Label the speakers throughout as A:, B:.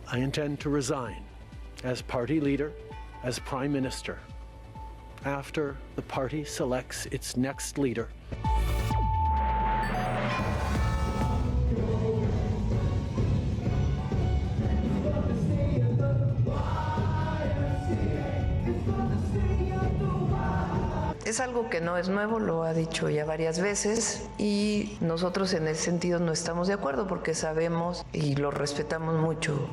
A: I intend to resign as party leader, as prime minister, after the party selects its next leader.
B: Es algo que no es nuevo, lo ha dicho ya varias veces y nosotros en ese sentido no estamos de acuerdo porque sabemos y lo respetamos mucho.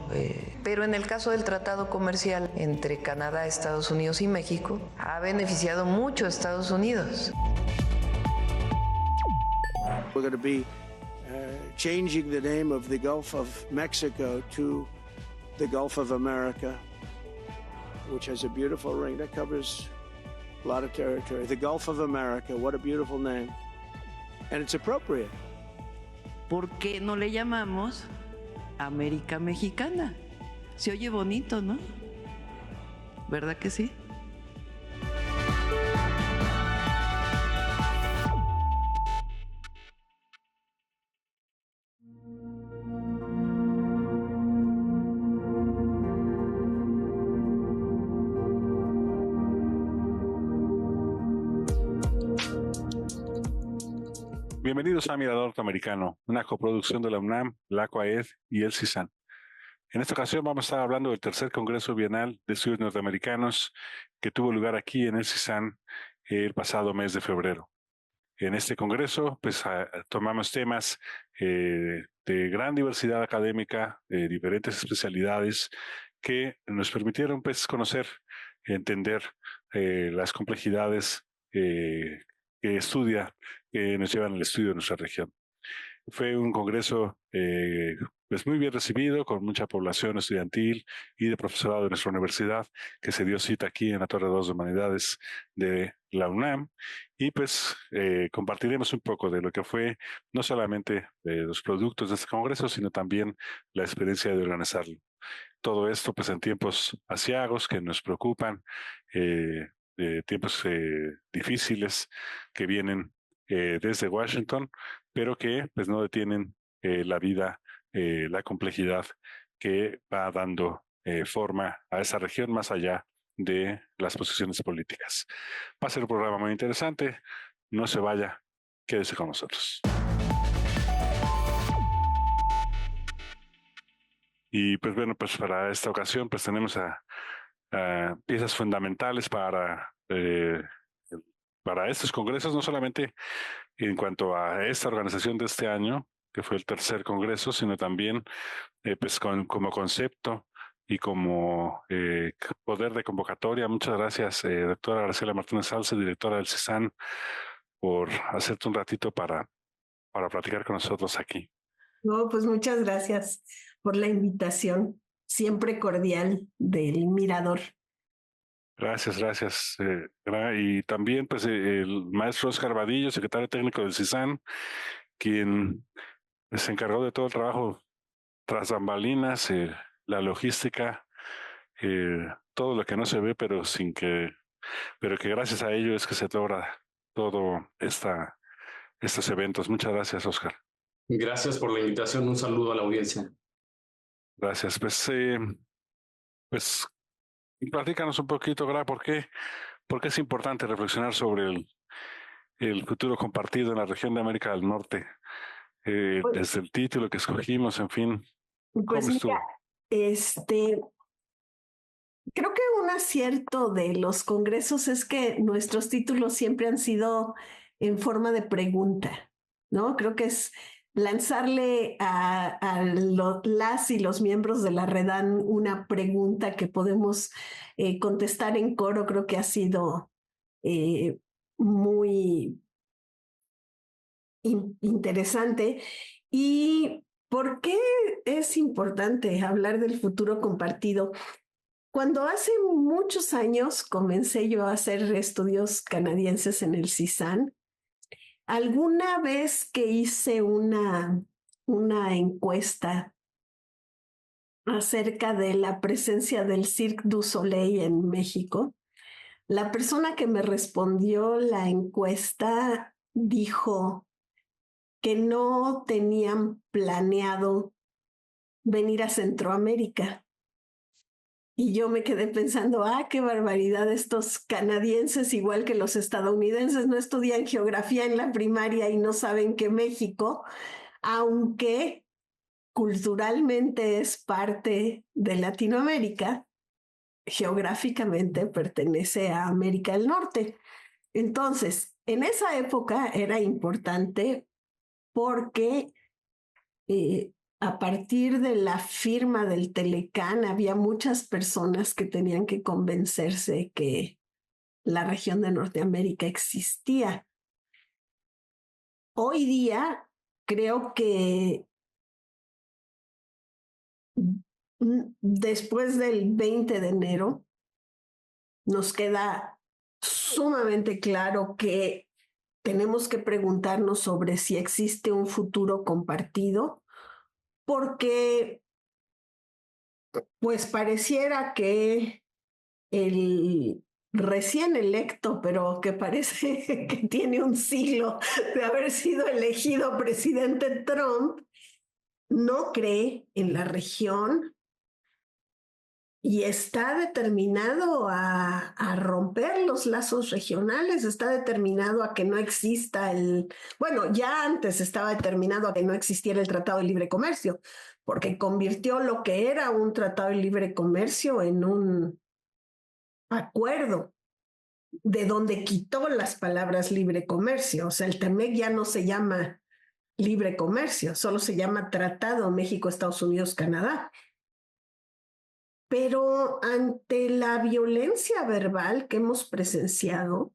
B: Pero en el caso del tratado comercial entre Canadá, Estados Unidos y México, ha beneficiado mucho a Estados Unidos.
C: We're going to be changing the name of the Gulf of Mexico to the Gulf of America, which has a beautiful ring that covers a lot of territory. The Gulf of America, what a beautiful name. And it's appropriate.
D: ¿Por qué no le llamamos América Mexicana? Se oye bonito, ¿no? ¿Verdad que sí?
E: Bienvenidos a Mirador Norteamericano, una coproducción de la UNAM, la COAED y el CISAN. En esta ocasión vamos a estar hablando del tercer Congreso Bienal de Estudios Norteamericanos que tuvo lugar aquí en el CISAN el pasado mes de febrero. En este congreso, pues tomamos temas de gran diversidad académica, de diferentes especialidades que nos permitieron pues conocer, entender las complejidades que nos llevan al estudio de nuestra región. Fue un congreso pues muy bien recibido, con mucha población estudiantil y de profesorado de nuestra universidad, que se dio cita aquí en la Torre 2 de Humanidades de la UNAM, y pues compartiremos un poco de lo que fue no solamente los productos de este congreso, sino también la experiencia de organizarlo. Todo esto pues en tiempos aciagos que nos preocupan, tiempos difíciles que vienen desde Washington, pero que pues no detienen la vida, la complejidad que va dando forma a esa región más allá de las posiciones políticas. Va a ser un programa muy interesante, no se vaya, quédese con nosotros. Y pues bueno, pues para esta ocasión pues tenemos a piezas fundamentales para estos congresos, no solamente en cuanto a esta organización de este año, que fue el tercer congreso, sino también pues como concepto y como poder de convocatoria. Muchas gracias, doctora Graciela Martínez Salce, directora del CISAN, por hacerte un ratito para platicar con nosotros aquí.
F: No, pues muchas gracias por la invitación, siempre cordial del Mirador.
E: Gracias. Y también pues el maestro Oscar Vadillo, secretario técnico del CISAN, quien se encargó de todo el trabajo tras bambalinas, la logística, todo lo que no se ve, pero que gracias a ello es que se logra todo estos eventos. Muchas gracias, Oscar.
G: Gracias por la invitación. Un saludo a la audiencia.
E: Gracias. Pues platícanos un poquito, Gra, ¿por qué es importante reflexionar sobre el futuro compartido en la región de América del Norte? Desde el título que escogimos, en fin.
F: Pues mira, creo que un acierto de los congresos es que nuestros títulos siempre han sido en forma de pregunta, ¿no? Creo que es lanzarle a las y los miembros de la REDAN una pregunta que podemos contestar en coro. Creo que ha sido muy interesante. ¿Y por qué es importante hablar del futuro compartido? Cuando hace muchos años comencé yo a hacer estudios canadienses en el CISAN, alguna vez que hice una encuesta acerca de la presencia del Cirque du Soleil en México, la persona que me respondió la encuesta dijo que no tenían planeado venir a Centroamérica. Y yo me quedé pensando, qué barbaridad, estos canadienses, igual que los estadounidenses, no estudian geografía en la primaria y no saben que México, aunque culturalmente es parte de Latinoamérica, geográficamente pertenece a América del Norte. Entonces, en esa época era importante porque a partir de la firma del Telecán había muchas personas que tenían que convencerse que la región de Norteamérica existía. Hoy día creo que después del 20 de enero nos queda sumamente claro que tenemos que preguntarnos sobre si existe un futuro compartido, porque pues pareciera que el recién electo, pero que parece que tiene un siglo de haber sido elegido presidente Trump, no cree en la región y está determinado a romper los lazos regionales, está determinado a que no exista bueno, ya antes estaba determinado a que no existiera el Tratado de Libre Comercio, porque convirtió lo que era un Tratado de Libre Comercio en un acuerdo de donde quitó las palabras libre comercio. O sea, el TEMEC ya no se llama libre comercio, solo se llama Tratado México, Estados Unidos, Canadá. Pero ante la violencia verbal que hemos presenciado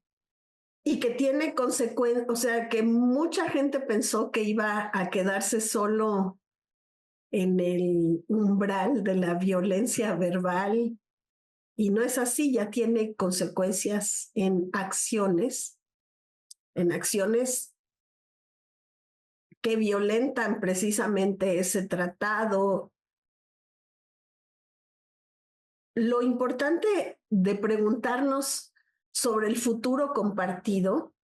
F: y que tiene consecuencias, o sea, que mucha gente pensó que iba a quedarse solo en el umbral de la violencia verbal, y no es así, ya tiene consecuencias en acciones que violentan precisamente ese tratado. Lo importante de preguntarnos sobre el futuro compartido,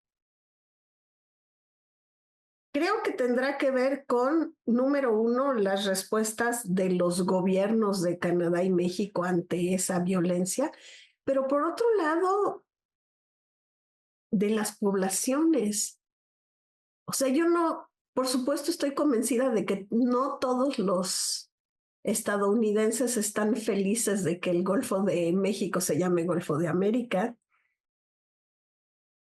F: creo que tendrá que ver con, número uno, las respuestas de los gobiernos de Canadá y México ante esa violencia, pero por otro lado, de las poblaciones. O sea, yo no, por supuesto, estoy convencida de que no todos los estadounidenses están felices de que el Golfo de México se llame Golfo de América,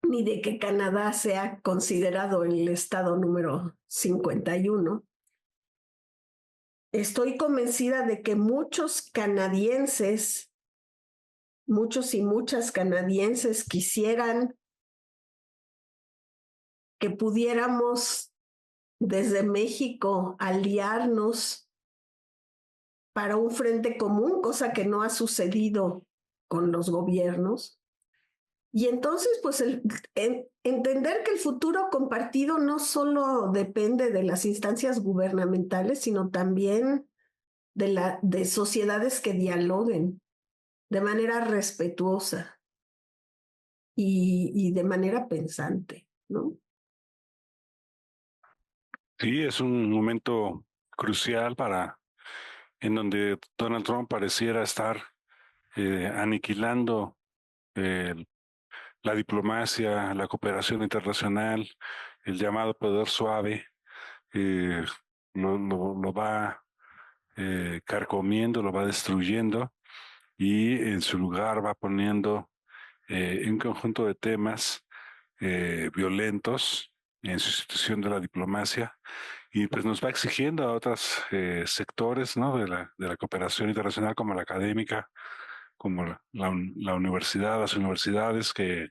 F: ni de que Canadá sea considerado el estado número 51. Estoy convencida de que muchos canadienses, muchos y muchas canadienses quisieran que pudiéramos desde México aliarnos para un frente común, cosa que no ha sucedido con los gobiernos. Y entonces, pues, entender que el futuro compartido no solo depende de las instancias gubernamentales, sino también de sociedades que dialoguen de manera respetuosa y de manera pensante, ¿no?
E: Sí, es un momento crucial en donde Donald Trump pareciera estar aniquilando la diplomacia, la cooperación internacional, el llamado poder suave, lo va carcomiendo, lo va destruyendo, y en su lugar va poniendo un conjunto de temas violentos en sustitución de la diplomacia, y pues nos va exigiendo a otros sectores, ¿no?, de la cooperación internacional, como la académica, como la universidad, las universidades que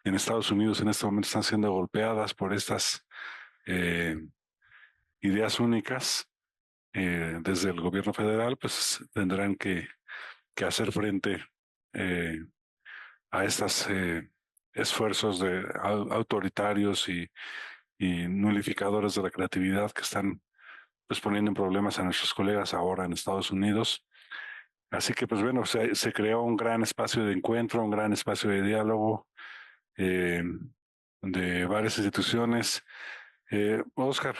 E: en Estados Unidos en este momento están siendo golpeadas por estas ideas únicas. Desde el gobierno federal, pues tendrán que que hacer frente a estos esfuerzos autoritarios y nulificadores de la creatividad que están pues poniendo en problemas a nuestros colegas ahora en Estados Unidos. Así que pues bueno, se creó un gran espacio de encuentro, un gran espacio de diálogo de varias instituciones. Oscar,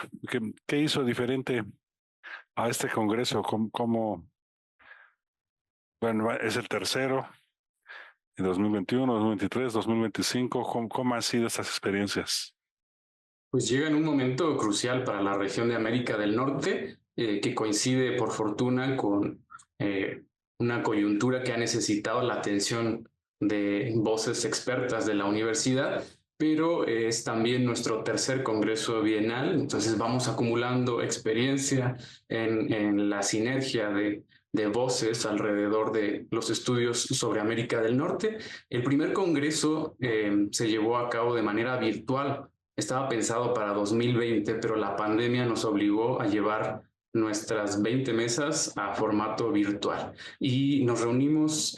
E: ¿qué hizo diferente a este Congreso? Bueno, es el tercero, en 2021, 2023, 2025, ¿cómo han sido estas experiencias?
G: Pues llega en un momento crucial para la región de América del Norte, que coincide por fortuna con una coyuntura que ha necesitado la atención de voces expertas de la universidad, pero es también nuestro tercer Congreso Bienal, entonces vamos acumulando experiencia en la sinergia de voces alrededor de los estudios sobre América del Norte. El primer Congreso se llevó a cabo de manera virtual. Estaba pensado para 2020, pero la pandemia nos obligó a llevar nuestras 20 mesas a formato virtual y nos reunimos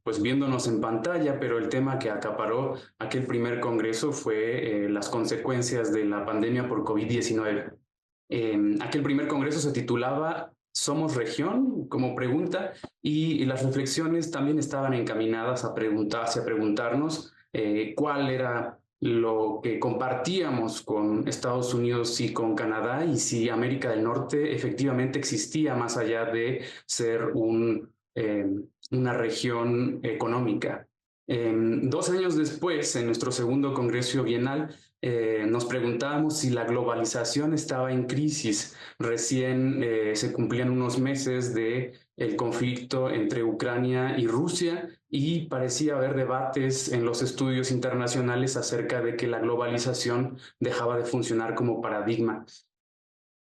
G: pues viéndonos en pantalla, pero el tema que acaparó aquel primer congreso fue las consecuencias de la pandemia por COVID-19. Aquel primer congreso se titulaba ¿Somos región? Como pregunta, y las reflexiones también estaban encaminadas a preguntarnos cuál era lo que compartíamos con Estados Unidos y con Canadá, y si América del Norte efectivamente existía más allá de ser una región económica. 2 años después, en nuestro segundo Congreso Bienal, nos preguntábamos si la globalización estaba en crisis. Recién se cumplían unos meses del conflicto entre Ucrania y Rusia, y parecía haber debates en los estudios internacionales acerca de que la globalización dejaba de funcionar como paradigma.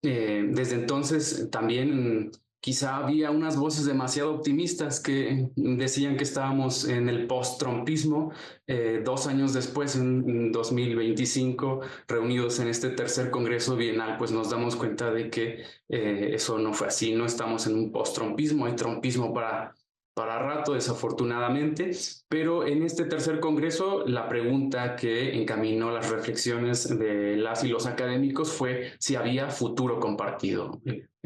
G: Desde entonces también quizá había unas voces demasiado optimistas que decían que estábamos en el post-trumpismo. 2 años después, en 2025, reunidos en este tercer Congreso Bienal, pues nos damos cuenta de que eso no fue así. No estamos en un post-trumpismo, hay trumpismo para rato, desafortunadamente, pero en este tercer congreso la pregunta que encaminó las reflexiones de las y los académicos fue si había futuro compartido.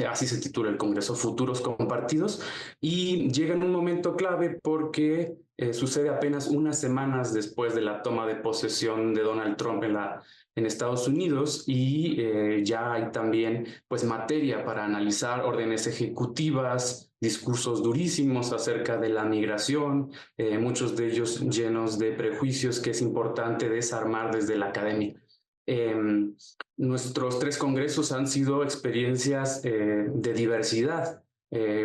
G: Así se titula el congreso, Futuros Compartidos, y llega en un momento clave porque sucede apenas unas semanas después de la toma de posesión de Donald Trump en Estados Unidos, y ya hay también pues materia para analizar órdenes ejecutivas, discursos durísimos acerca de la migración, muchos de ellos llenos de prejuicios que es importante desarmar desde la academia. Nuestros 3 congresos han sido experiencias de diversidad,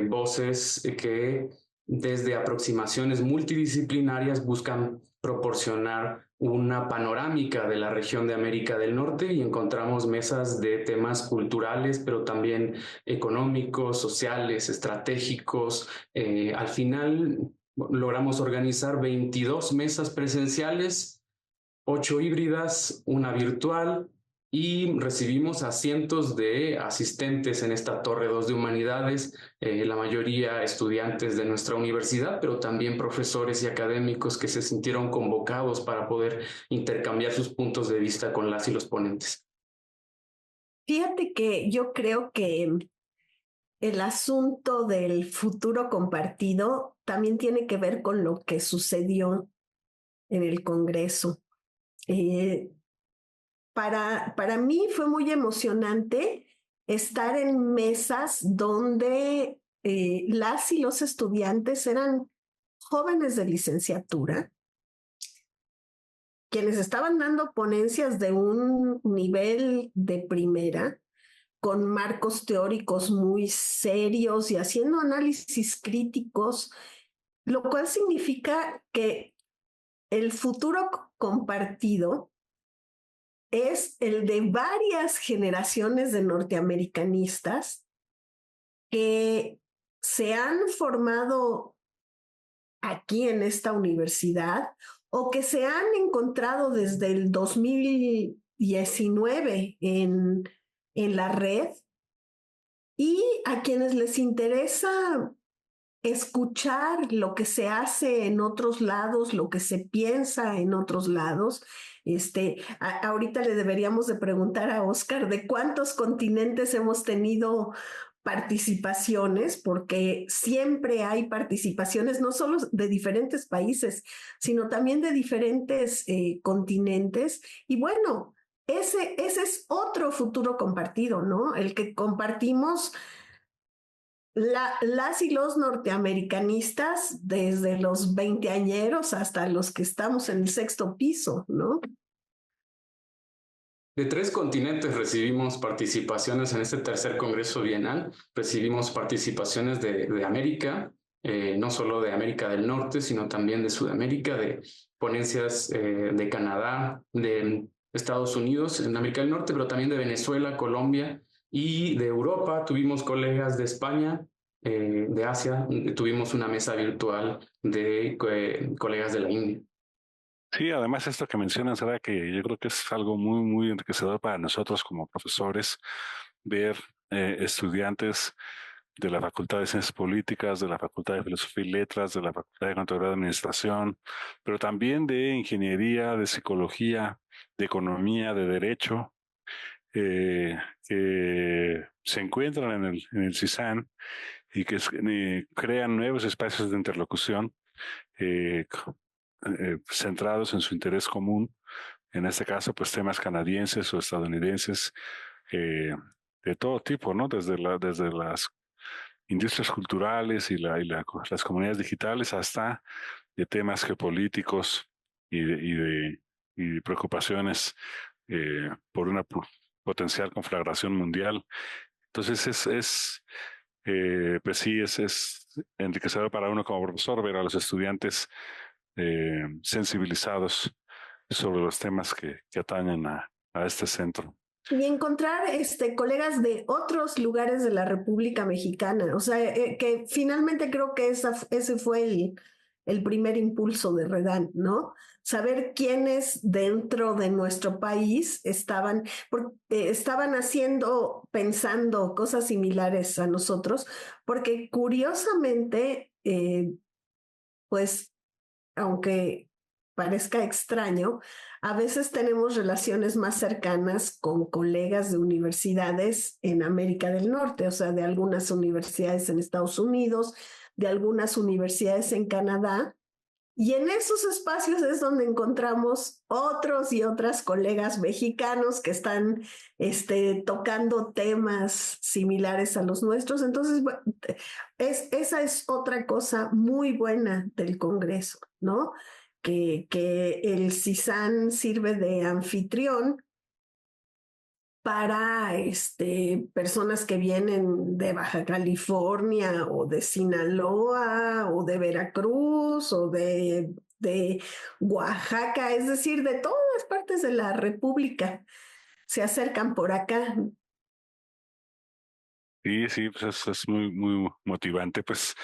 G: voces que desde aproximaciones multidisciplinarias buscan proporcionar una panorámica de la región de América del Norte, y encontramos mesas de temas culturales, pero también económicos, sociales, estratégicos. Al final logramos organizar 22 mesas presenciales, 8 híbridas, una virtual, y recibimos a cientos de asistentes en esta Torre 2 de Humanidades, la mayoría estudiantes de nuestra universidad, pero también profesores y académicos que se sintieron convocados para poder intercambiar sus puntos de vista con las y los ponentes.
F: Fíjate que yo creo que el asunto del futuro compartido también tiene que ver con lo que sucedió en el Congreso. Para mí fue muy emocionante estar en mesas donde las y los estudiantes eran jóvenes de licenciatura, quienes estaban dando ponencias de un nivel de primera, con marcos teóricos muy serios y haciendo análisis críticos, lo cual significa que el futuro compartido es el de varias generaciones de norteamericanistas que se han formado aquí en esta universidad o que se han encontrado desde el 2019 en la red, y a quienes les interesa escuchar lo que se hace en otros lados, lo que se piensa en otros lados. Ahorita le deberíamos de preguntar a Oscar de cuántos continentes hemos tenido participaciones, porque siempre hay participaciones, no solo de diferentes países, sino también de diferentes continentes. Y bueno, ese es otro futuro compartido, ¿no? El que compartimos las y los norteamericanistas desde los veinteañeros hasta los que estamos en el sexto piso, ¿no?
G: De 3 continentes recibimos participaciones en este tercer Congreso Bienal. Recibimos participaciones de América, no solo de América del Norte, sino también de Sudamérica, de ponencias de Canadá, de Estados Unidos, en América del Norte, pero también de Venezuela, Colombia y de Europa. Tuvimos colegas de España, de Asia, tuvimos una mesa virtual de colegas de la India.
E: Sí, además esto que mencionas, ¿verdad? Que yo creo que es algo muy, muy enriquecedor para nosotros como profesores, ver estudiantes de la Facultad de Ciencias Políticas, de la Facultad de Filosofía y Letras, de la Facultad de Contaduría y Administración, pero también de Ingeniería, de Psicología, de Economía, de Derecho, que se encuentran en el CISAN y que crean nuevos espacios de interlocución eh, centrados en su interés común, en este caso, pues temas canadienses o estadounidenses de todo tipo, ¿no? Desde las industrias culturales y las comunidades digitales hasta de temas geopolíticos y de preocupaciones por una potencial conflagración mundial. Entonces pues sí, es enriquecedor para uno como profesor ver a los estudiantes sensibilizados sobre los temas que atañen a este centro.
F: Y encontrar colegas de otros lugares de la República Mexicana. O sea, que finalmente creo que ese fue el primer impulso de Redan, ¿no? Saber quiénes dentro de nuestro país estaban pensando cosas similares a nosotros, porque curiosamente, pues, aunque parezca extraño, a veces tenemos relaciones más cercanas con colegas de universidades en América del Norte, o sea, de algunas universidades en Estados Unidos, de algunas universidades en Canadá. Y en esos espacios es donde encontramos otros y otras colegas mexicanos que están tocando temas similares a los nuestros. Entonces, esa es otra cosa muy buena del Congreso, ¿no? Que el CISAN sirve de anfitrión para personas que vienen de Baja California o de Sinaloa o de Veracruz o de Oaxaca, es decir, de todas partes de la República se acercan por acá.
E: Sí, pues es muy, muy motivante. Pues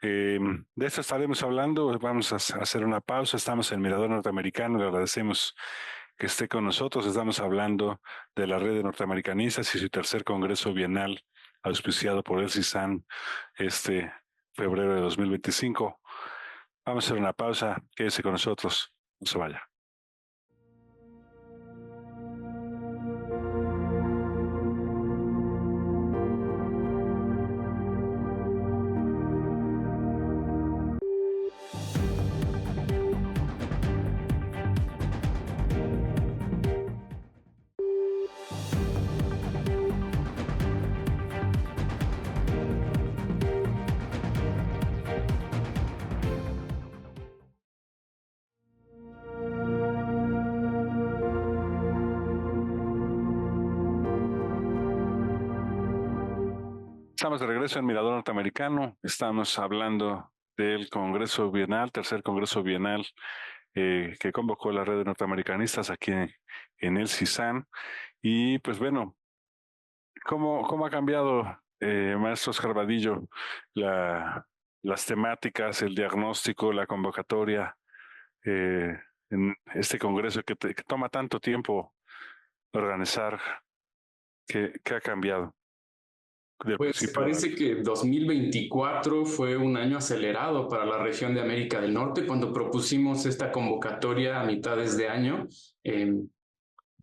E: de esto estaremos hablando. Vamos a hacer una pausa. Estamos en Mirador Norteamericano. Le agradecemos que esté con nosotros. Estamos hablando de la Red de Norteamericanistas y su tercer Congreso Bienal, auspiciado por el CISAN este febrero de 2025. Vamos a hacer una pausa. Quédese con nosotros. No se vaya. Estamos de regreso en Mirador Norteamericano. Estamos hablando del Congreso Bienal, tercer Congreso Bienal que convocó la Red de Norteamericanistas aquí en el CISAN. Y pues bueno, ¿cómo ha cambiado, maestro Oscar Vadillo, las temáticas, el diagnóstico, la convocatoria en este Congreso que toma tanto tiempo organizar? ¿Qué ha cambiado? del
G: Pues
E: principio?
G: parece que 2024 fue un año acelerado para la región de América del Norte. Cuando propusimos esta convocatoria a mitades de año,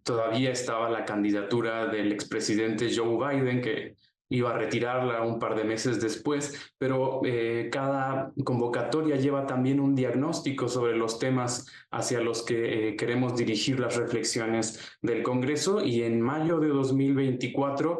G: todavía estaba la candidatura del expresidente Joe Biden, que iba a retirarla un par de meses después, pero cada convocatoria lleva también un diagnóstico sobre los temas hacia los que queremos dirigir las reflexiones del Congreso, y en mayo de 2024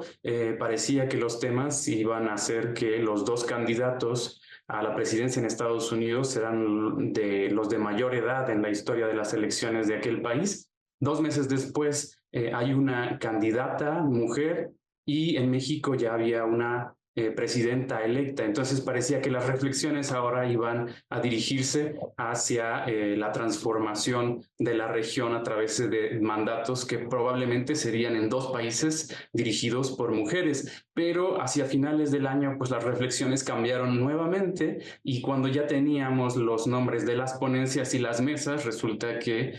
G: parecía que los temas iban a hacer que los dos candidatos a la presidencia en Estados Unidos serán los de mayor edad en la historia de las elecciones de aquel país. 2 meses después hay una candidata mujer, y en México ya había una presidenta electa. Entonces parecía que las reflexiones ahora iban a dirigirse hacia la transformación de la región a través de mandatos que probablemente serían en 2 países dirigidos por mujeres. Pero hacia finales del año, pues las reflexiones cambiaron nuevamente, y cuando ya teníamos los nombres de las ponencias y las mesas, resulta que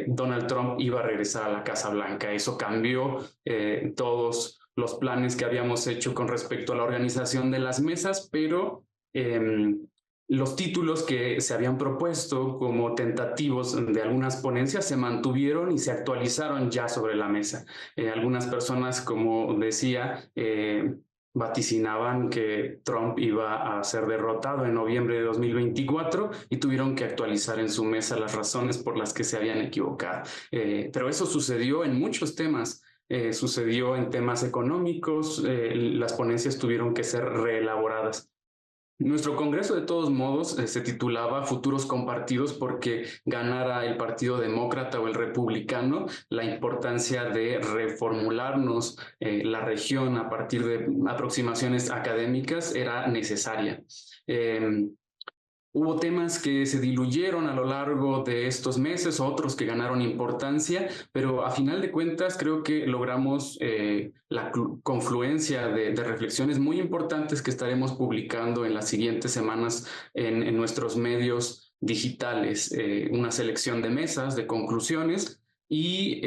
G: Donald Trump iba a regresar a la Casa Blanca. Eso cambió todos los planes que habíamos hecho con respecto a la organización de las mesas, pero los títulos que se habían propuesto como tentativos de algunas ponencias se mantuvieron y se actualizaron ya sobre la mesa. Algunas personas, como decía, vaticinaban que Trump iba a ser derrotado en noviembre de 2024 y tuvieron que actualizar en su mesa las razones por las que se habían equivocado. Pero eso sucedió en muchos temas. Sucedió en temas económicos, las ponencias tuvieron que ser reelaboradas. Nuestro congreso, de todos modos, se titulaba Futuros Compartidos porque ganara el Partido Demócrata o el Republicano, la importancia de reformularnos la región a partir de aproximaciones académicas era necesaria. Hubo temas que se diluyeron a lo largo de estos meses, otros que ganaron importancia, pero a final de cuentas creo que logramos la confluencia de reflexiones muy importantes que estaremos publicando en las siguientes semanas en nuestros medios digitales, una selección de mesas, de conclusiones. Y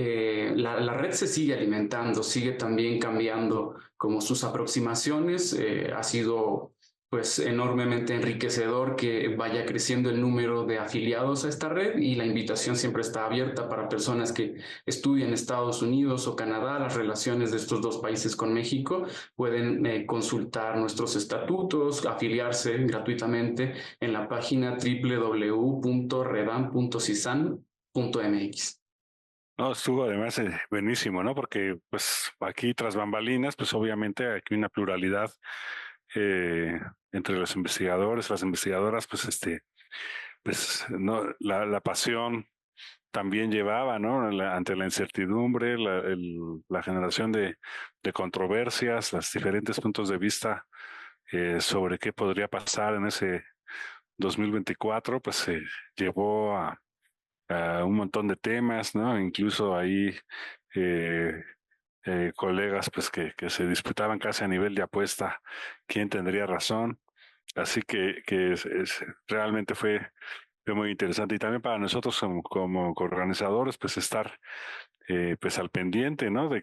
G: la red se sigue alimentando, sigue también cambiando como sus aproximaciones. Ha sido pues enormemente enriquecedor que vaya creciendo el número de afiliados a esta red, y la invitación siempre está abierta para personas que estudian en Estados Unidos o Canadá. Las relaciones de estos 2 países con México pueden consultar nuestros estatutos, afiliarse gratuitamente en la página www.redan.cisan.mx.
E: No, estuvo además buenísimo, ¿no? Porque pues aquí tras bambalinas, pues obviamente hay una pluralidad entre los investigadores, las investigadoras, pues no, la pasión también llevaba, ¿no? Ante la incertidumbre, la generación de controversias, los diferentes puntos de vista sobre qué podría pasar en ese 2024, pues se llevó a un montón de temas, ¿no? Incluso ahí colegas pues que se disputaban casi a nivel de apuesta quién tendría razón. Así que realmente fue muy interesante, y también para nosotros como organizadores pues estar pues al pendiente, ¿no? de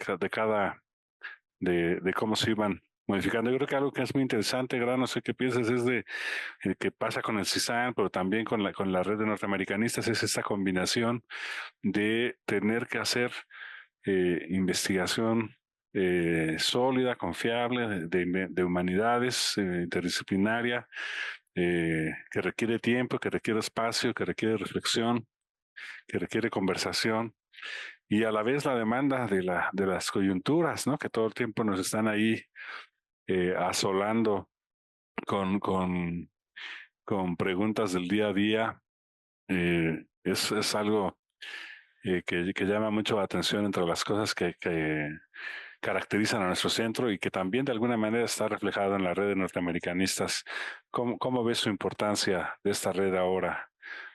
E: cómo se iban modificando. Yo creo que algo que es muy interesante, Gran, no sé qué piensas, es de qué pasa con el CISAN, pero también con la red de norteamericanistas, es esta combinación de tener que hacer investigación sólida, confiable, de humanidades, interdisciplinaria, que requiere tiempo, que requiere espacio, que requiere reflexión, que requiere conversación, y a la vez la demanda de las coyunturas, ¿no? Que todo el tiempo nos están ahí asolando con preguntas del día a día. Es algo que llama mucho la atención entre las cosas que caracterizan a nuestro centro, y que también de alguna manera está reflejado en la red de norteamericanistas. ¿Cómo ves su importancia de esta red ahora,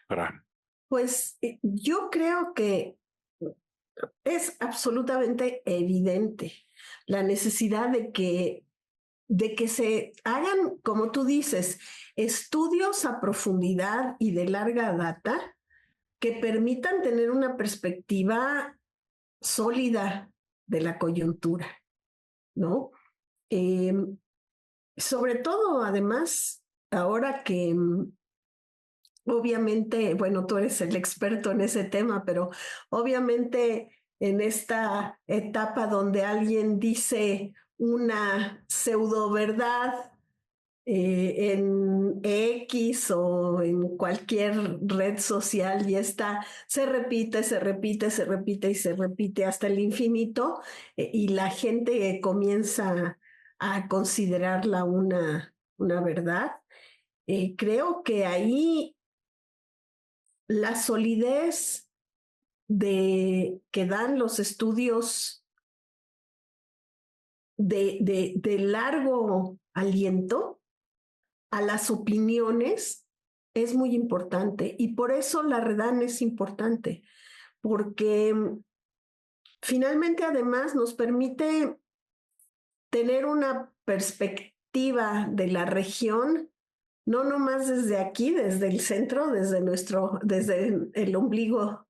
E: Gra?
F: Pues yo creo que es absolutamente evidente la necesidad de que se hagan, como tú dices, estudios a profundidad y de larga data que permitan tener una perspectiva sólida de la coyuntura, ¿no? Sobre todo, además, ahora que obviamente, bueno, tú eres el experto en ese tema, pero obviamente en esta etapa donde alguien dice una pseudo verdad en X o en cualquier red social y esta se repite, se repite, se repite y se repite hasta el infinito y la gente comienza a considerarla una verdad. Creo que ahí la solidez que dan los estudios de largo aliento a las opiniones es muy importante y por eso la REDAN es importante, porque finalmente además nos permite tener una perspectiva de la región, no nomás desde aquí, desde el centro, desde el ombligo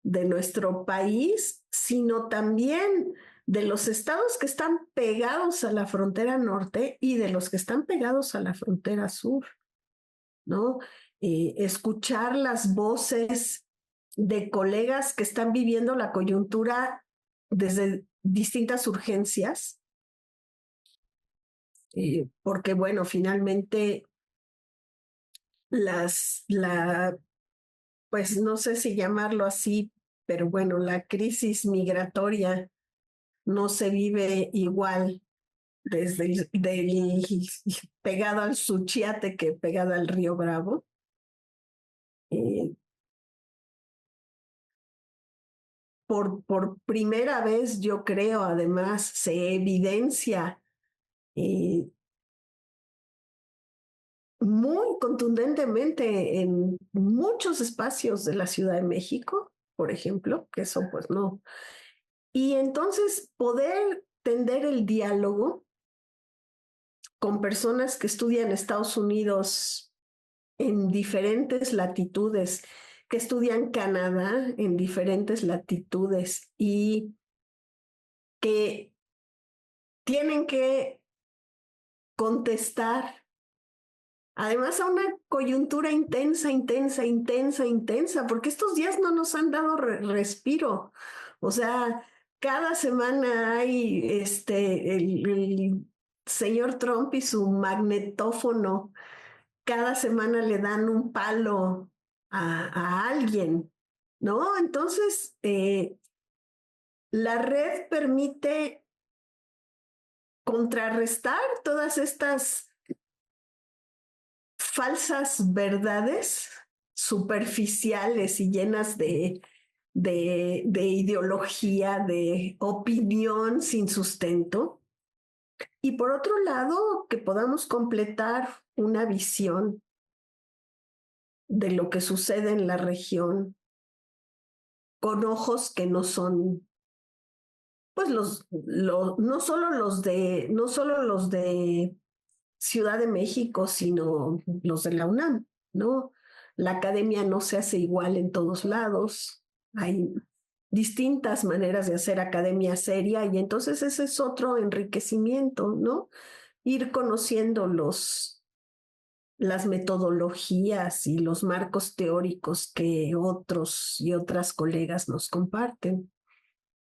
F: de nuestro país, sino también de los estados que están pegados a la frontera norte y de los que están pegados a la frontera sur, ¿no? Escuchar las voces de colegas que están viviendo la coyuntura desde distintas urgencias, porque bueno, finalmente pues no sé si llamarlo así, pero bueno, la crisis migratoria no se vive igual desde pegado al Suchiate que pegado al Río Bravo. Por primera vez, yo creo, además, se evidencia muy contundentemente en muchos espacios de la Ciudad de México, por ejemplo, que eso pues no. Y entonces poder tender el diálogo con personas que estudian en Estados Unidos en diferentes latitudes, que estudian Canadá en diferentes latitudes y que tienen que contestar además a una coyuntura intensa, intensa, intensa, intensa, porque estos días no nos han dado respiro. O sea, cada semana hay el señor Trump y su magnetófono, cada semana le dan un palo a alguien, ¿no? Entonces, la red permite contrarrestar todas estas falsas verdades superficiales y llenas de ideología, de opinión sin sustento. Y por otro lado, que podamos completar una visión de lo que sucede en la región con ojos que no son, pues no solo los de Ciudad de México, sino los de la UNAM, ¿no? La academia no se hace igual en todos lados. Hay distintas maneras de hacer academia seria y entonces ese es otro enriquecimiento, ¿no? Ir conociendo las metodologías y los marcos teóricos que otros y otras colegas nos comparten.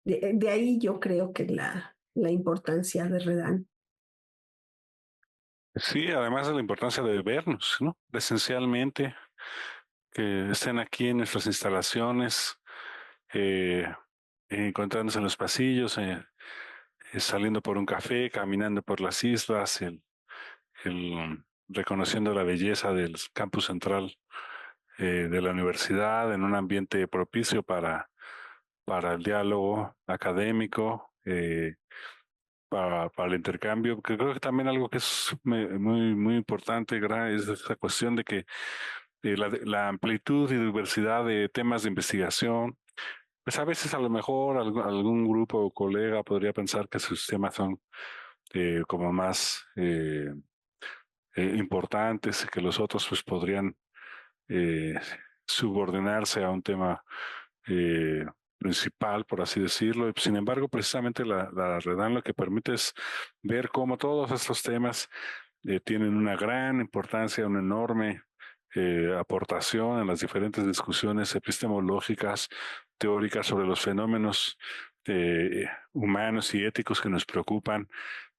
F: De ahí yo creo que la importancia de REDAN.
E: Sí, además de la importancia de vernos, ¿no? Esencialmente, que estén aquí en nuestras instalaciones, encontrándose en los pasillos, saliendo por un café, caminando por las islas, reconociendo la belleza del campus central de la universidad en un ambiente propicio para el diálogo académico, para el intercambio, que creo que también algo que es muy importante, es esa cuestión de que la amplitud y diversidad de temas de investigación, pues a veces a lo mejor algún grupo o colega podría pensar que sus temas son como más importantes, que los otros pues podrían subordinarse a un tema principal, por así decirlo. Sin embargo, precisamente la REDAN lo que permite es ver cómo todos estos temas tienen una gran importancia, una enorme aportación en las diferentes discusiones epistemológicas, teóricas sobre los fenómenos humanos y éticos que nos preocupan,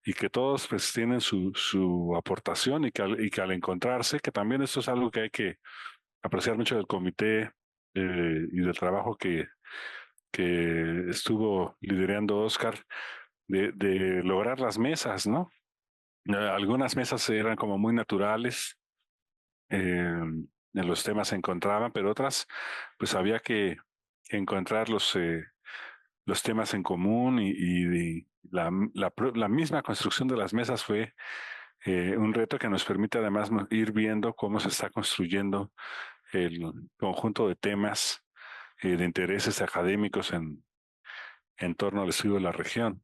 E: y que todos pues tienen su aportación, y que al encontrarse, que también esto es algo que hay que apreciar mucho del comité y del trabajo que estuvo liderando Oscar, de lograr las mesas, ¿no? Algunas mesas eran como muy naturales, en los temas se encontraban, pero otras pues había que encontrar los temas en común, y la misma construcción de las mesas fue un reto que nos permite además ir viendo cómo se está construyendo el conjunto de temas de intereses académicos en torno al estudio de la región.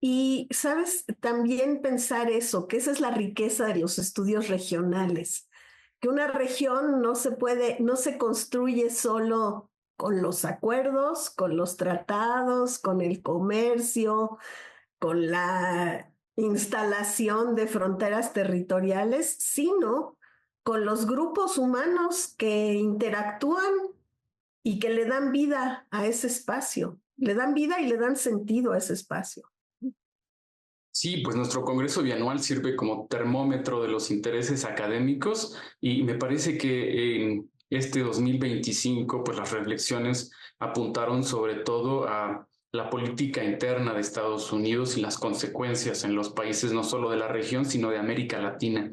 F: Y, ¿sabes? También pensar eso, que esa es la riqueza de los estudios regionales, que una región no se construye solo con los acuerdos, con los tratados, con el comercio, con la instalación de fronteras territoriales, sino con los grupos humanos que interactúan y que le dan vida a ese espacio, le dan vida y le dan sentido a ese espacio.
G: Sí, pues nuestro Congreso Bianual sirve como termómetro de los intereses académicos, y me parece que en este 2025 pues las reflexiones apuntaron sobre todo a la política interna de Estados Unidos y las consecuencias en los países no solo de la región, sino de América Latina.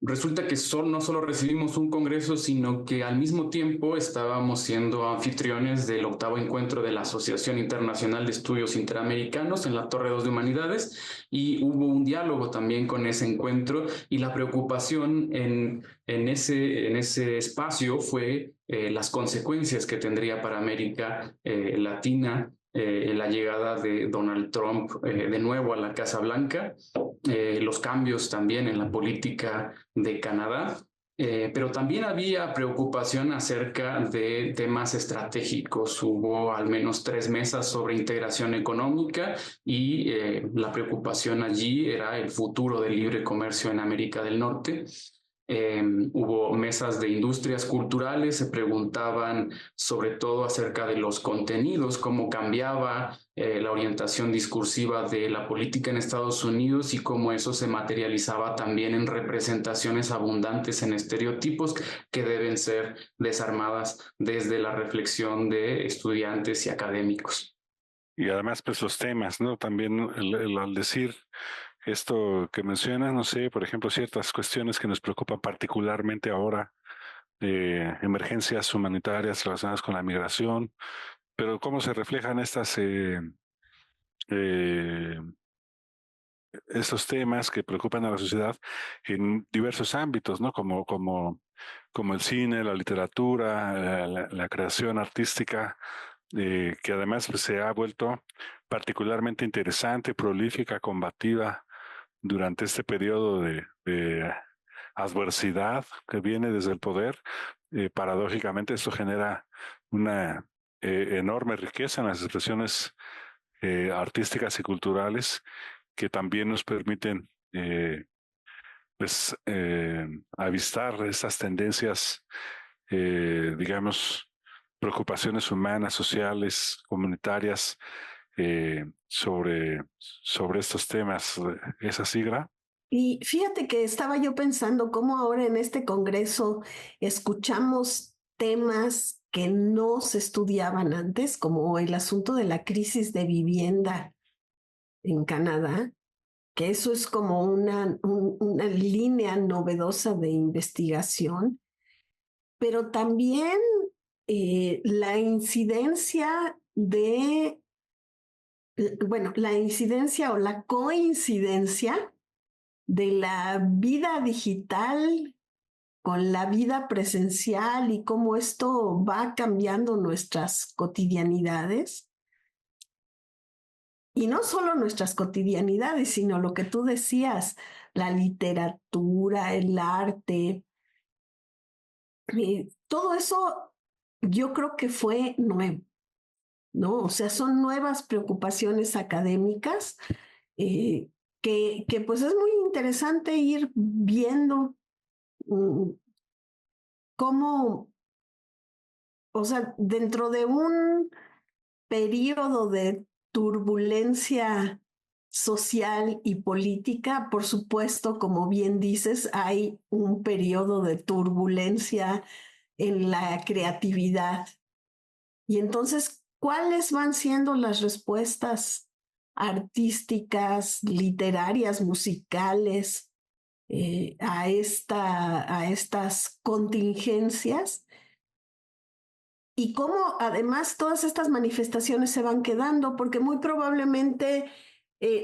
G: Resulta que no solo recibimos un congreso, sino que al mismo tiempo estábamos siendo anfitriones del 8º encuentro de la Asociación Internacional de Estudios Interamericanos en la Torre 2 de Humanidades, y hubo un diálogo también con ese encuentro, y la preocupación en ese espacio fue las consecuencias que tendría para América Latina la llegada de Donald Trump de nuevo a la Casa Blanca, los cambios también en la política de Canadá, pero también había preocupación acerca de temas estratégicos. Hubo al menos 3 mesas sobre integración económica, y la preocupación allí era el futuro del libre comercio en América del Norte. Hubo mesas de industrias culturales, se preguntaban sobre todo acerca de los contenidos, cómo cambiaba la orientación discursiva de la política en Estados Unidos, y cómo eso se materializaba también en representaciones abundantes en estereotipos que deben ser desarmadas desde la reflexión de estudiantes y académicos.
E: Y además, pues los temas, ¿no? También al decir esto que mencionas, no sé, por ejemplo, ciertas cuestiones que nos preocupan particularmente ahora, emergencias humanitarias relacionadas con la migración, pero cómo se reflejan estos temas que preocupan a la sociedad en diversos ámbitos, ¿no? Como el cine, la literatura, la creación artística, que además pues, se ha vuelto particularmente interesante, prolífica, combativa durante este periodo de adversidad que viene desde el poder. Paradójicamente, esto genera una enorme riqueza en las expresiones artísticas y culturales, que también nos permiten avistar estas tendencias, digamos, preocupaciones humanas, sociales, comunitarias, sobre estos temas. ¿Es así, Gra?
F: Y fíjate que estaba yo pensando cómo ahora en este congreso escuchamos temas que no se estudiaban antes, como el asunto de la crisis de vivienda en Canadá, que eso es como una línea novedosa de investigación, pero también la incidencia o la coincidencia de la vida digital con la vida presencial, y cómo esto va cambiando nuestras cotidianidades. Y no solo nuestras cotidianidades, sino lo que tú decías, la literatura, el arte. Todo eso yo creo que fue nuevo, ¿no? O sea, son nuevas preocupaciones académicas que que pues es muy interesante ir viendo cómo, o sea, dentro de un periodo de turbulencia social y política, por supuesto, como bien dices, hay un periodo de turbulencia en la creatividad. Y entonces, ¿cuáles van siendo las respuestas artísticas, literarias, musicales a estas contingencias? Y cómo además todas estas manifestaciones se van quedando, porque muy probablemente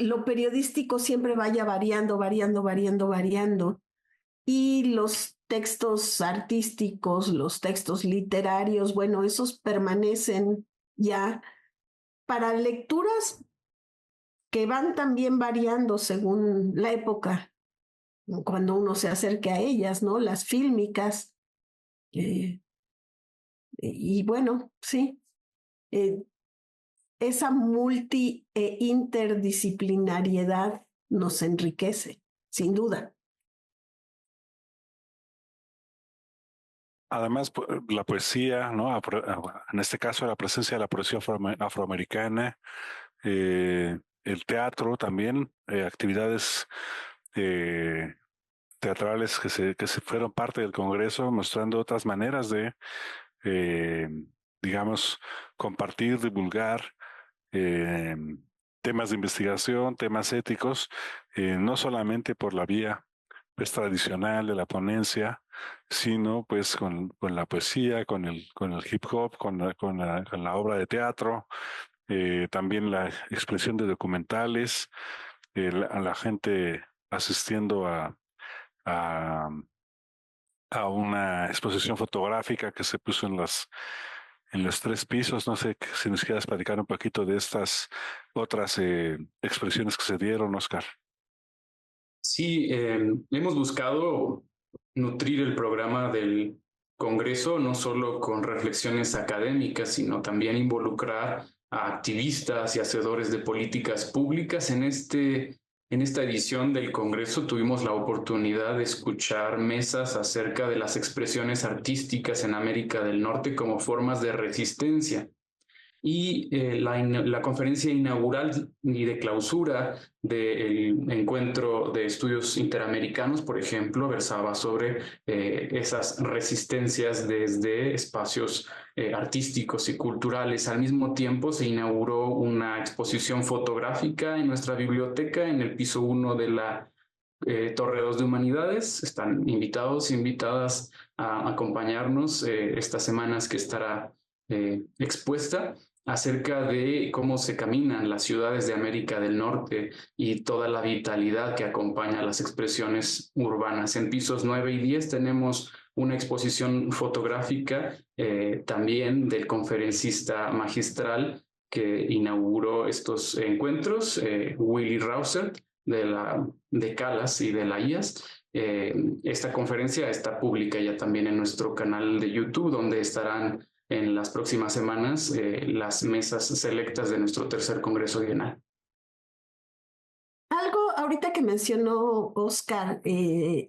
F: lo periodístico siempre vaya variando, variando, variando, variando. Y los textos artísticos, los textos literarios, bueno, esos permanecen ya para lecturas que van también variando según la época, cuando uno se acerque a ellas, ¿no? Las fílmicas. Y bueno, sí, esa multi e interdisciplinariedad nos enriquece, sin duda.
E: Además, la poesía, ¿no? En este caso, la presencia de la poesía afroamericana, el teatro también, actividades teatrales que se fueron parte del Congreso, mostrando otras maneras de, digamos, compartir, divulgar eh, temas de investigación, temas éticos, no solamente por la vía pues, tradicional de la ponencia, sino pues con la poesía, con el hip hop, con la obra de teatro, también la expresión de documentales, a la gente asistiendo a, a una exposición fotográfica que se puso en los tres pisos. No sé si nos quieras platicar un poquito de estas otras expresiones que se dieron, Oscar.
G: Sí, hemos buscado nutrir el programa del Congreso no solo con reflexiones académicas, sino también involucrar a activistas y hacedores de políticas públicas. En esta edición del Congreso tuvimos la oportunidad de escuchar mesas acerca de las expresiones artísticas en América del Norte como formas de resistencia. Y la conferencia inaugural y de clausura del encuentro de estudios interamericanos, por ejemplo, versaba sobre esas resistencias desde espacios artísticos y culturales. Al mismo tiempo se inauguró una exposición fotográfica en nuestra biblioteca en el piso 1 de la Torre 2 de Humanidades. Están invitados e invitadas a acompañarnos estas semanas que estará expuesta, acerca de cómo se caminan las ciudades de América del Norte y toda la vitalidad que acompaña las expresiones urbanas. En pisos 9 y 10 tenemos una exposición fotográfica también del conferencista magistral que inauguró estos encuentros, Willy Rausert, de Calas y de la IAS. Esta conferencia está pública ya también en nuestro canal de YouTube, donde estarán en las próximas semanas las mesas selectas de nuestro tercer Congreso Bienal.
F: Algo ahorita que mencionó Oscar,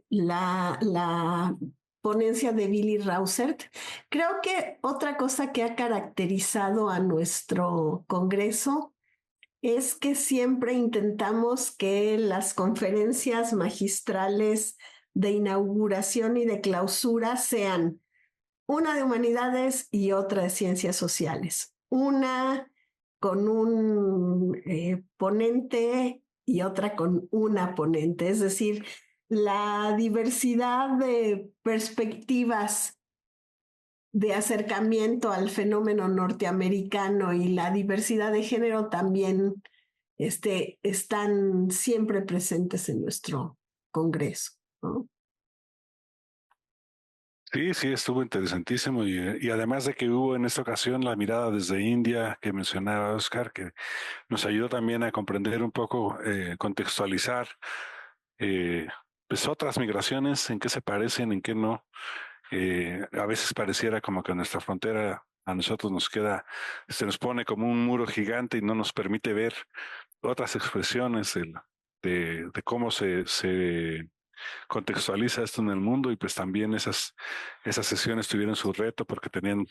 F: la ponencia de Willy Rausert, creo que otra cosa que ha caracterizado a nuestro Congreso es que siempre intentamos que las conferencias magistrales de inauguración y de clausura sean una de humanidades y otra de ciencias sociales. Una con un ponente y otra con una ponente. Es decir, la diversidad de perspectivas de acercamiento al fenómeno norteamericano y la diversidad de género también están siempre presentes en nuestro Congreso, ¿no?
E: Sí, sí, estuvo interesantísimo y además de que hubo en esta ocasión la mirada desde India que mencionaba Oscar, que nos ayudó también a comprender un poco, contextualizar pues otras migraciones, en qué se parecen, en qué no. A veces pareciera como que nuestra frontera a nosotros se nos pone como un muro gigante y no nos permite ver otras expresiones de cómo se contextualiza esto en el mundo, y pues también esas sesiones tuvieron su reto porque tenían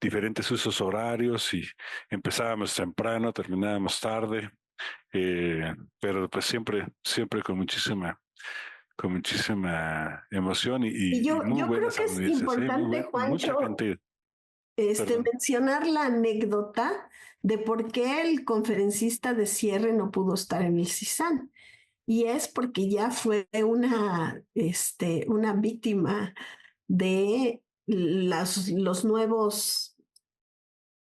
E: diferentes usos horarios y empezábamos temprano, terminábamos tarde, pero pues siempre con muchísima emoción
F: Y
E: y muy
F: yo creo
E: buenas
F: que es
E: audiencias,
F: importante,
E: mucha
F: Juancho,
E: gente. Perdón.
F: mencionar la anécdota de por qué el conferencista de cierre no pudo estar en el CISAN. Y es porque ya fue una víctima de los nuevos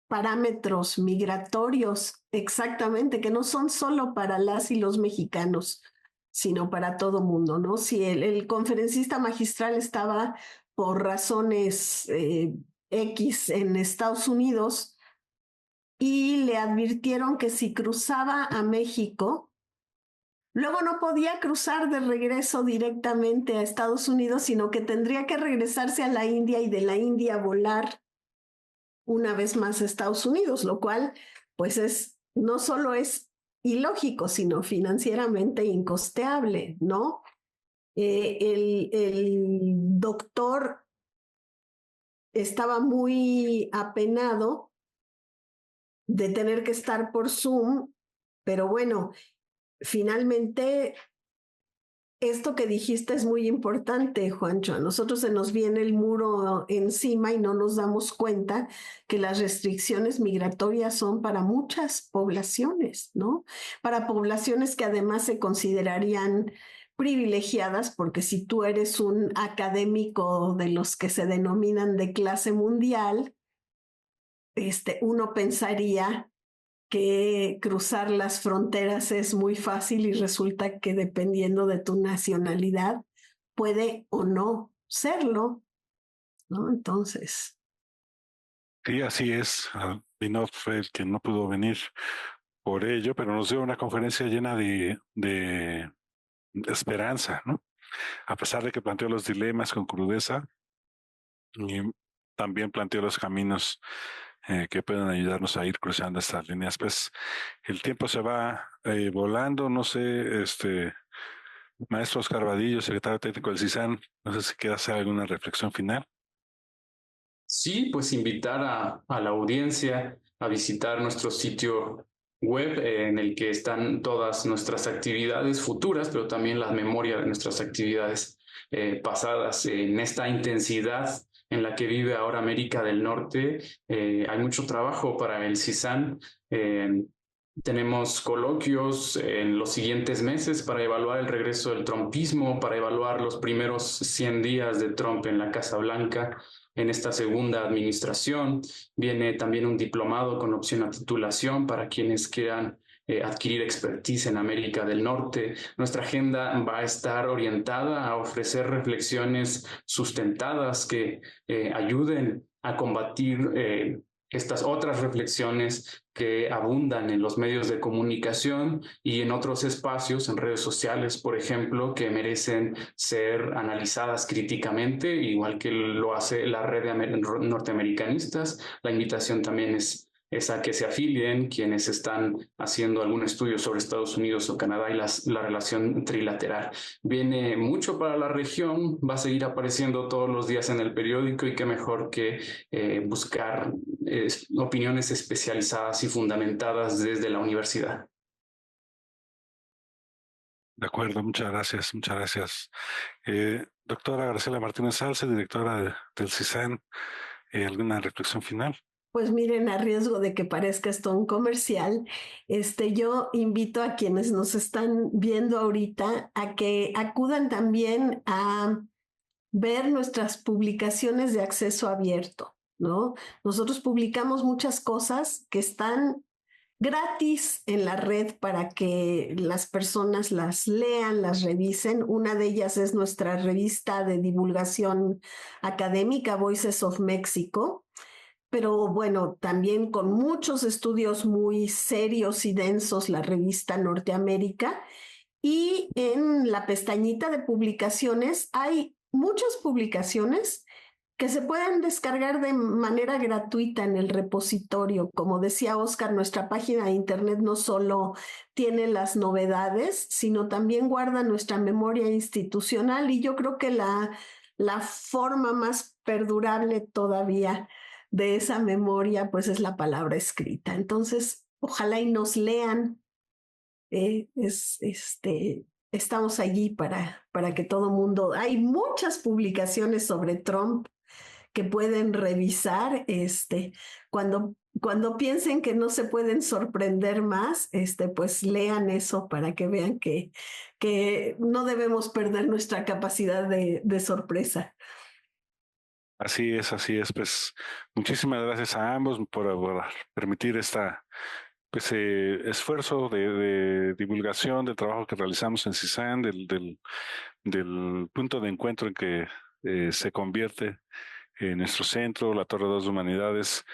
F: parámetros migratorios, exactamente, que no son solo para las y los mexicanos, sino para todo mundo, ¿no? Si el conferencista magistral estaba por razones X en Estados Unidos y le advirtieron que si cruzaba a México, luego no podía cruzar de regreso directamente a Estados Unidos, sino que tendría que regresarse a la India y de la India volar una vez más a Estados Unidos, lo cual pues no solo es ilógico, sino financieramente incosteable, ¿no? El doctor estaba muy apenado de tener que estar por Zoom, pero bueno, finalmente esto que dijiste es muy importante, Juancho. A nosotros se nos viene el muro encima y no nos damos cuenta que las restricciones migratorias son para muchas poblaciones, ¿no? Para poblaciones que además se considerarían privilegiadas, porque si tú eres un académico de los que se denominan de clase mundial, uno pensaría que cruzar las fronteras es muy fácil y resulta que dependiendo de tu nacionalidad puede o no serlo, ¿no? Entonces.
E: Sí, así es. Vinod fue el que no pudo venir por ello, pero nos dio una conferencia llena de esperanza, ¿no? A pesar de que planteó los dilemas con crudeza, y también planteó los caminos que pueden ayudarnos a ir cruzando estas líneas. Pues el tiempo se va volando, no sé, maestro Oscar Vadillo, secretario técnico del CISAN, no sé si quiere hacer alguna reflexión final.
G: Sí, pues invitar a la audiencia a visitar nuestro sitio web en el que están todas nuestras actividades futuras, pero también la memoria de nuestras actividades pasadas. En esta intensidad en la que vive ahora América del Norte, hay mucho trabajo para el CISAN. Tenemos coloquios en los siguientes meses para evaluar el regreso del trumpismo, para evaluar los primeros 100 días de Trump en la Casa Blanca en esta segunda administración. Viene también un diplomado con opción a titulación para quienes quieran adquirir expertise en América del Norte. Nuestra agenda va a estar orientada a ofrecer reflexiones sustentadas que ayuden a combatir estas otras reflexiones que abundan en los medios de comunicación y en otros espacios, en redes sociales, por ejemplo, que merecen ser analizadas críticamente, igual que lo hace la red de norteamericanistas. La invitación también es a que se afilien quienes están haciendo algún estudio sobre Estados Unidos o Canadá y la relación trilateral. Viene mucho para la región, va a seguir apareciendo todos los días en el periódico, y qué mejor que buscar opiniones especializadas y fundamentadas desde la universidad.
E: De acuerdo, muchas gracias, muchas gracias. Doctora Graciela Martínez Salce, directora del CISAN, ¿alguna reflexión final?
F: Pues miren, a riesgo de que parezca esto un comercial, yo invito a quienes nos están viendo ahorita a que acudan también a ver nuestras publicaciones de acceso abierto, ¿no? Nosotros publicamos muchas cosas que están gratis en la red para que las personas las lean, las revisen. Una de ellas es nuestra revista de divulgación académica, Voices of Mexico, pero bueno, también con muchos estudios muy serios y densos, la revista Norteamérica. Y en la pestañita de publicaciones hay muchas publicaciones que se pueden descargar de manera gratuita en el repositorio. Como decía Oscar, nuestra página de internet no solo tiene las novedades, sino también guarda nuestra memoria institucional, y yo creo que la forma más perdurable todavía de esa memoria, pues es la palabra escrita. Entonces, ojalá y nos lean. Estamos allí para que todo mundo. Hay muchas publicaciones sobre Trump que pueden revisar. Cuando piensen que no se pueden sorprender más, pues lean eso para que vean que no debemos perder nuestra capacidad de sorpresa.
E: Así es, así es. Pues muchísimas gracias a ambos por permitir esfuerzo de divulgación del trabajo que realizamos en CISAN, del punto de encuentro en que se convierte nuestro centro, la Torre 2 de Humanidades,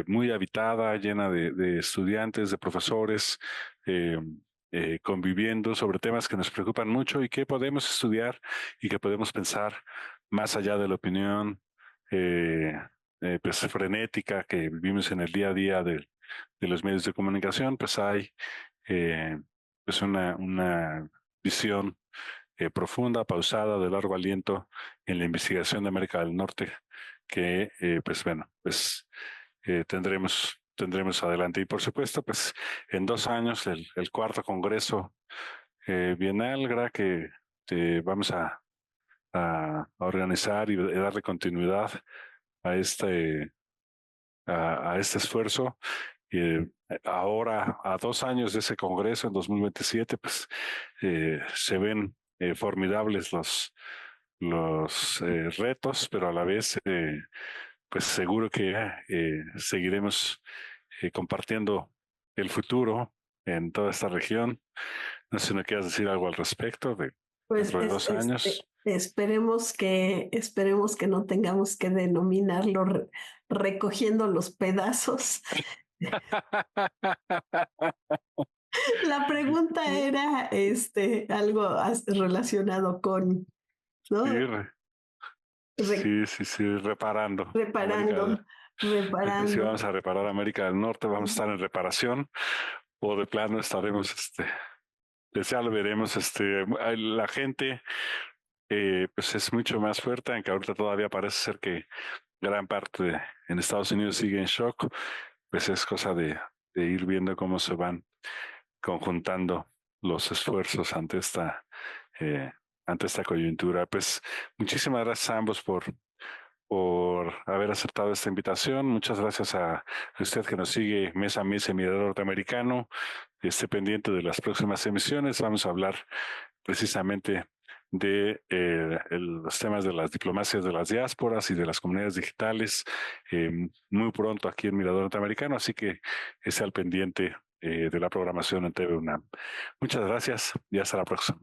E: muy habitada, llena de estudiantes, de profesores, conviviendo sobre temas que nos preocupan mucho y que podemos estudiar y que podemos pensar más allá de la opinión pues frenética que vivimos en el día a día de los medios de comunicación. Pues hay pues una visión profunda, pausada, de largo aliento en la investigación de América del Norte que tendremos adelante. Y por supuesto, pues en 2 años el cuarto Congreso Bienal, ¿verdad? Que vamos a organizar y darle continuidad a este esfuerzo. Ahora, a 2 años de ese Congreso, en 2027, pues se ven formidables los retos, pero a la vez, pues seguro que seguiremos compartiendo el futuro en toda esta región. No sé si me quieras decir algo al respecto
F: Pues
E: dentro de 2 años.
F: esperemos que no tengamos que denominarlo recogiendo los pedazos. La pregunta era algo relacionado con, ¿no?
E: Sí, reparando.
F: Reparando.
E: Si vamos a reparar América del Norte, vamos a estar en reparación, o de plano estaremos, ya lo veremos. La gente pues es mucho más fuerte, aunque ahorita todavía parece ser que gran parte en Estados Unidos sigue en shock. Pues es cosa de ir viendo cómo se van conjuntando los esfuerzos ante esta coyuntura. Pues muchísimas gracias a ambos por haber aceptado esta invitación. Muchas gracias a usted que nos sigue mes a mes en Mirador Norteamericano. Esté pendiente de las próximas emisiones. Vamos a hablar precisamente de los temas de las diplomacias de las diásporas y de las comunidades digitales muy pronto aquí en Mirador Norteamericano, así que esté al pendiente de la programación en TV UNAM. Muchas gracias y hasta la próxima.